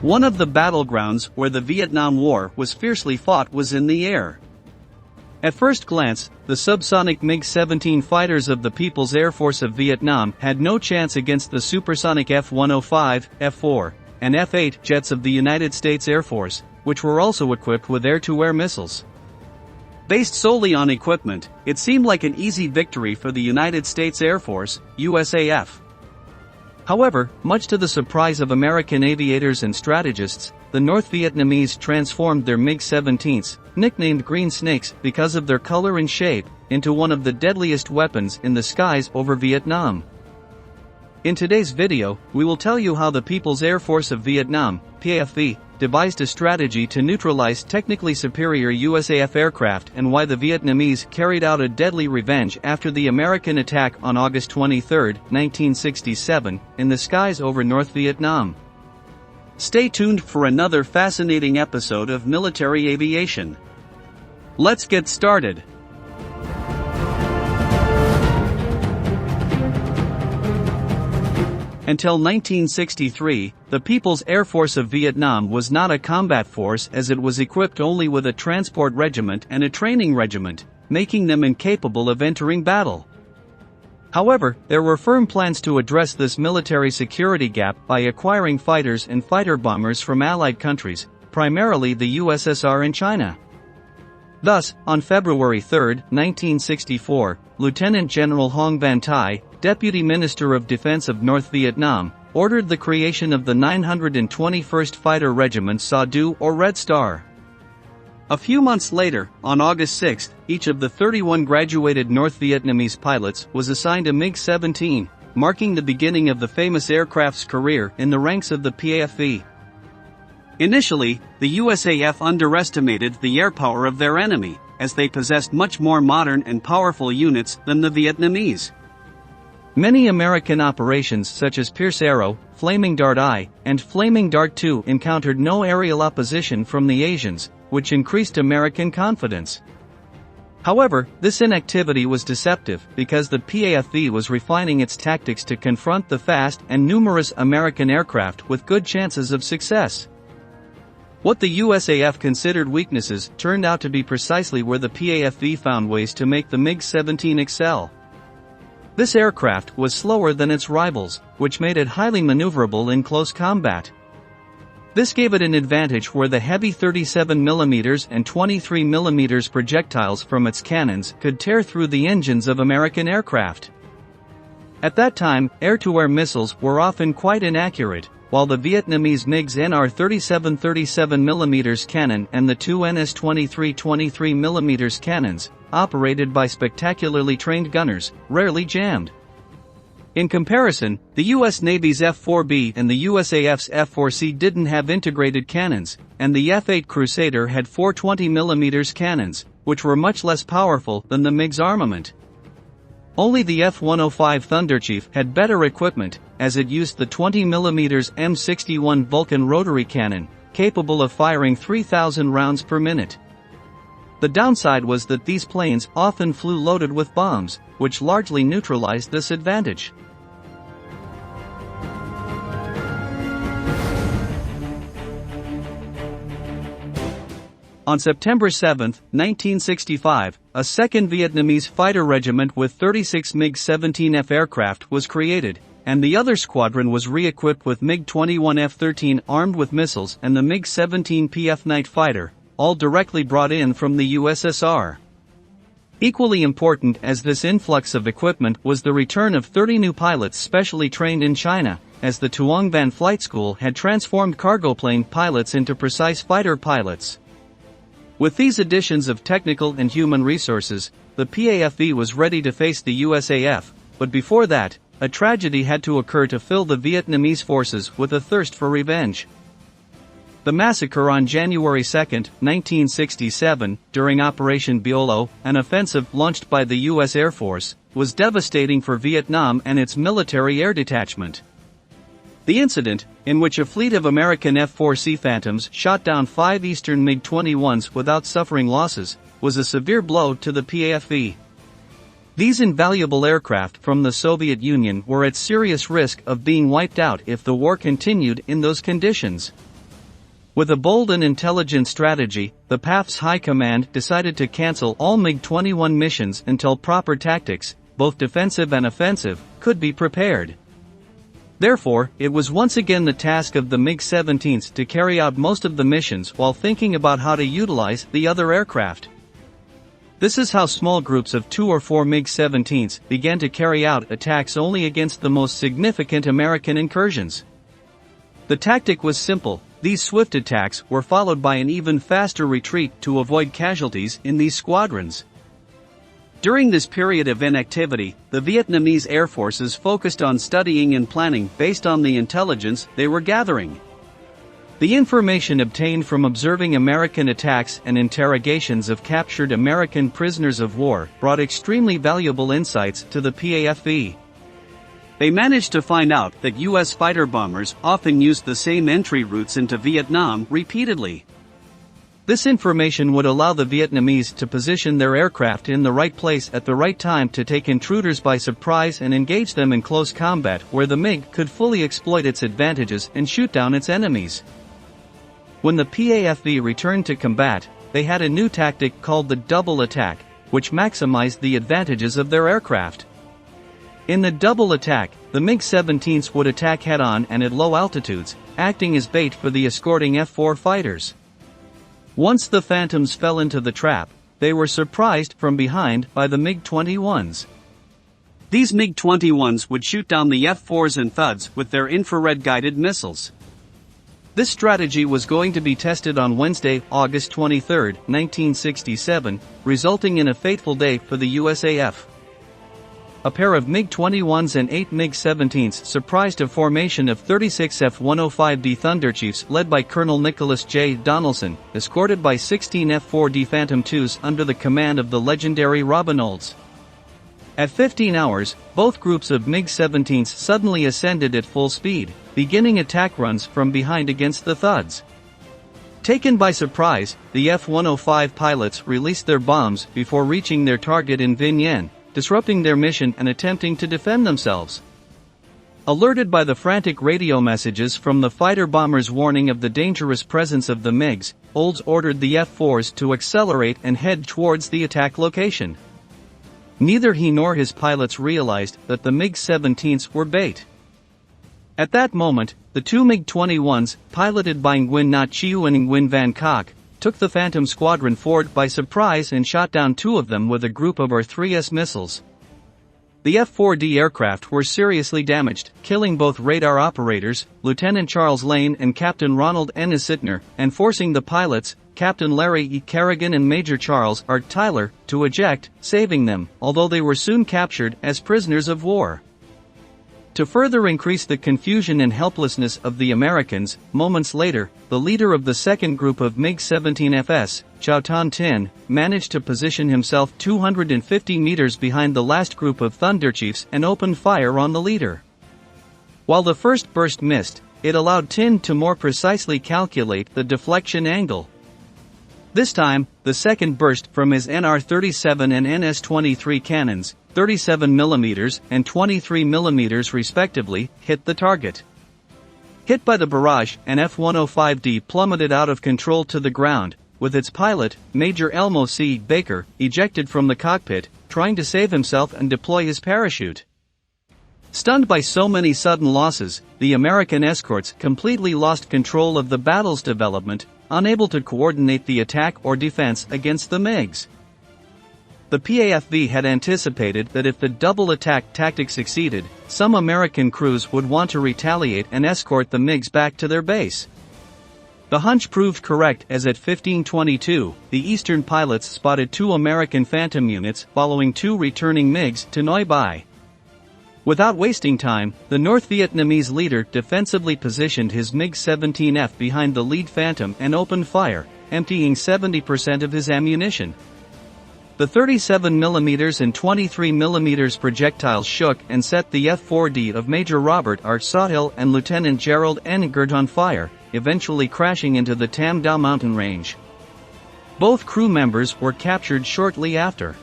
One of the battlegrounds where the Vietnam War was fiercely fought was in the air. At first glance, the subsonic MiG-17 fighters of the People's Air Force of Vietnam had no chance against the supersonic F-105, F-4, and F-8 jets of the United States Air Force, which were also equipped with air-to-air missiles. Based solely on equipment, it seemed like an easy victory for the United States Air Force, USAF. However, much to the surprise of American aviators and strategists, the North Vietnamese transformed their MiG-17s, nicknamed Green Snakes because of their color and shape, into one of the deadliest weapons in the skies over Vietnam. In today's video, we will tell you how the People's Air Force of Vietnam, PAFV, devised a strategy to neutralize technically superior USAF aircraft and why the Vietnamese carried out a deadly revenge after the American attack on August 23, 1967, in the skies over North Vietnam. Stay tuned for another fascinating episode of military aviation. Let's get started. Until 1963, the People's Air Force of Vietnam was not a combat force as it was equipped only with a transport regiment and a training regiment, making them incapable of entering battle. However, there were firm plans to address this military security gap by acquiring fighters and fighter bombers from allied countries, primarily the USSR and China. Thus, on February 3, 1964, Lieutenant General Hong Van Thai, Deputy Minister of Defense of North Vietnam, ordered the creation of the 921st Fighter Regiment Sa Du or Red Star. A few months later, on August 6, each of the 31 graduated North Vietnamese pilots was assigned a MiG-17, marking the beginning of the famous aircraft's career in the ranks of the PAFV. Initially, the USAF underestimated the air power of their enemy, as they possessed much more modern and powerful units than the Vietnamese. Many American operations such as Pierce Arrow, Flaming Dart I, and Flaming Dart II encountered no aerial opposition from the Asians, which increased American confidence. However, this inactivity was deceptive because the PAFV was refining its tactics to confront the fast and numerous American aircraft with good chances of success. What the USAF considered weaknesses turned out to be precisely where the PAFV found ways to make the MiG-17 excel. This aircraft was slower than its rivals, which made it highly maneuverable in close combat. This gave it an advantage where the heavy 37mm and 23mm projectiles from its cannons could tear through the engines of American aircraft. At that time, air-to-air missiles were often quite inaccurate, while the Vietnamese MiG's NR 37mm cannon and the two NS 23mm cannons, operated by spectacularly trained gunners, rarely jammed. In comparison, the US Navy's F-4B and the USAF's F-4C didn't have integrated cannons, and the F-8 Crusader had 420mm cannons, which were much less powerful than the MiG's armament. Only the F-105 Thunderchief had better equipment, as it used the 20mm M61 Vulcan rotary cannon, capable of firing 3,000 rounds per minute. The downside was that these planes often flew loaded with bombs, which largely neutralized this advantage. On September 7, 1965, a second Vietnamese fighter regiment with 36 MiG-17F aircraft was created, and the other squadron was re-equipped with MiG-21 F-13 armed with missiles and the MiG-17 PF Night Fighter, all directly brought in from the USSR. Equally important as this influx of equipment was the return of 30 new pilots specially trained in China, as the Tuong Van Flight School had transformed cargo plane pilots into precise fighter pilots. With these additions of technical and human resources, the PAFV was ready to face the USAF, but before that, a tragedy had to occur to fill the Vietnamese forces with a thirst for revenge. The massacre on January 2, 1967, during Operation Biolo, an offensive launched by the U.S. Air Force, was devastating for Vietnam and its military air detachment. The incident, in which a fleet of American F-4C Phantoms shot down 5 Eastern MiG-21s without suffering losses, was a severe blow to the PAFV. These invaluable aircraft from the Soviet Union were at serious risk of being wiped out if the war continued in those conditions. With a bold and intelligent strategy, the PAF's High Command decided to cancel all MiG-21 missions until proper tactics, both defensive and offensive, could be prepared. Therefore, it was once again the task of the MiG-17s to carry out most of the missions while thinking about how to utilize the other aircraft. This is how small groups of 2 or 4 MiG-17s began to carry out attacks only against the most significant American incursions. The tactic was simple. These swift attacks were followed by an even faster retreat to avoid casualties in these squadrons. During this period of inactivity, the Vietnamese air forces focused on studying and planning based on the intelligence they were gathering. The information obtained from observing American attacks and interrogations of captured American prisoners of war brought extremely valuable insights to the PAFV. They managed to find out that U.S. fighter bombers often used the same entry routes into Vietnam repeatedly. This information would allow the Vietnamese to position their aircraft in the right place at the right time to take intruders by surprise and engage them in close combat where the MiG could fully exploit its advantages and shoot down its enemies. When the PAFV returned to combat, they had a new tactic called the double attack, which maximized the advantages of their aircraft. In the double attack, the MiG-17s would attack head-on and at low altitudes, acting as bait for the escorting F-4 fighters. Once the Phantoms fell into the trap, they were surprised from behind by the MiG-21s. These MiG-21s would shoot down the F-4s and Thuds with their infrared-guided missiles. This strategy was going to be tested on Wednesday, August 23, 1967, resulting in a fateful day for the USAF. A pair of MiG-21s and 8 MiG-17s surprised a formation of 36 F-105D Thunderchiefs led by Colonel Nicholas J. Donaldson, escorted by 16 F-4D Phantom IIs under the command of the legendary Robin Olds. At 15 hours, both groups of MiG-17s suddenly ascended at full speed, beginning attack runs from behind against the Thuds. Taken by surprise, the F-105 pilots released their bombs before reaching their target in Vinh Yên, disrupting their mission and attempting to defend themselves. Alerted by the frantic radio messages from the fighter bombers warning of the dangerous presence of the MiGs, Olds ordered the F-4s to accelerate and head towards the attack location. Neither he nor his pilots realized that the MiG-17s were bait. At that moment, the 2 MiG-21s, piloted by Nguyen Nhat Chiu and Nguyen Van Cock, took the Phantom Squadron forward by surprise and shot down 2 of them with a group of R-3S missiles. The F-4D aircraft were seriously damaged, killing both radar operators, Lieutenant Charles Lane and Captain Ronald N. Sitner, and forcing the pilots, Captain Larry E. Kerrigan and Major Charles R. Tyler, to eject, saving them, although they were soon captured as prisoners of war. To further increase the confusion and helplessness of the Americans, moments later, the leader of the second group of MiG-17 FS, Chow Tan Tin, managed to position himself 250 meters behind the last group of Thunderchiefs and opened fire on the leader. While the first burst missed, it allowed Tin to more precisely calculate the deflection angle. This time, the second burst from his NR-37 and NS-23 cannons, 37mm and 23mm respectively, hit the target. Hit by the barrage, an F-105D plummeted out of control to the ground, with its pilot, Major Elmo C. Baker, ejected from the cockpit, trying to save himself and deploy his parachute. Stunned by so many sudden losses, the American escorts completely lost control of the battle's development, unable to coordinate the attack or defense against the MiGs. The PAFV had anticipated that if the double attack tactic succeeded, some American crews would want to retaliate and escort the MiGs back to their base. The hunch proved correct as at 15:22, the Eastern pilots spotted 2 American Phantom units following 2 returning MiGs to Noi Bai. Without wasting time, the North Vietnamese leader defensively positioned his MiG-17F behind the lead Phantom and opened fire, emptying 70% of his ammunition. The 37mm and 23mm projectiles shook and set the F-4D of Major Robert R. Sawhill and Lieutenant Gerald N. Gert on fire, eventually crashing into the Tam Dao mountain range. Both crew members were captured shortly after.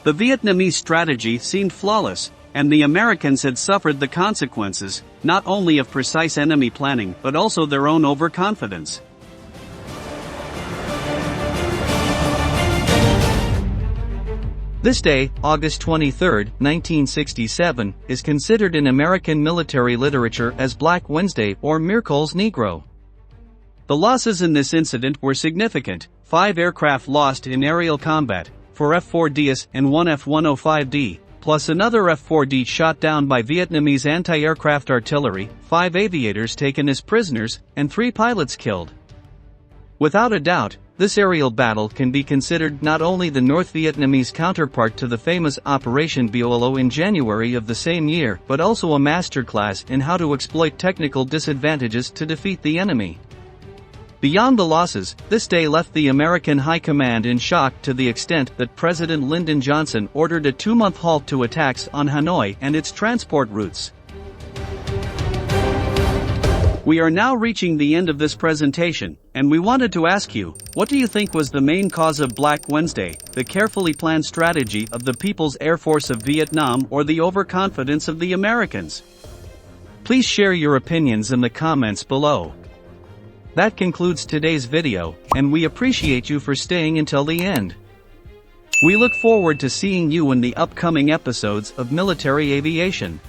The Vietnamese strategy seemed flawless. And the Americans had suffered the consequences, not only of precise enemy planning but also their own overconfidence. This day, August 23, 1967, is considered in American military literature as Black Wednesday or Miracles Negro. The losses in this incident were significant: 5 aircraft lost in aerial combat, 4 F-4Ds and 1 F-105D, plus another F-4D shot down by Vietnamese anti-aircraft artillery, 5 aviators taken as prisoners, and 3 pilots killed. Without a doubt, this aerial battle can be considered not only the North Vietnamese counterpart to the famous Operation Biolo in January of the same year, but also a masterclass in how to exploit technical disadvantages to defeat the enemy. Beyond the losses, this day left the American High Command in shock to the extent that President Lyndon Johnson ordered a 2-month halt to attacks on Hanoi and its transport routes. We are now reaching the end of this presentation, and we wanted to ask you, what do you think was the main cause of Black Wednesday, the carefully planned strategy of the People's Air Force of Vietnam or the overconfidence of the Americans? Please share your opinions in the comments below. That concludes today's video, and we appreciate you for staying until the end. We look forward to seeing you in the upcoming episodes of Military Aviation.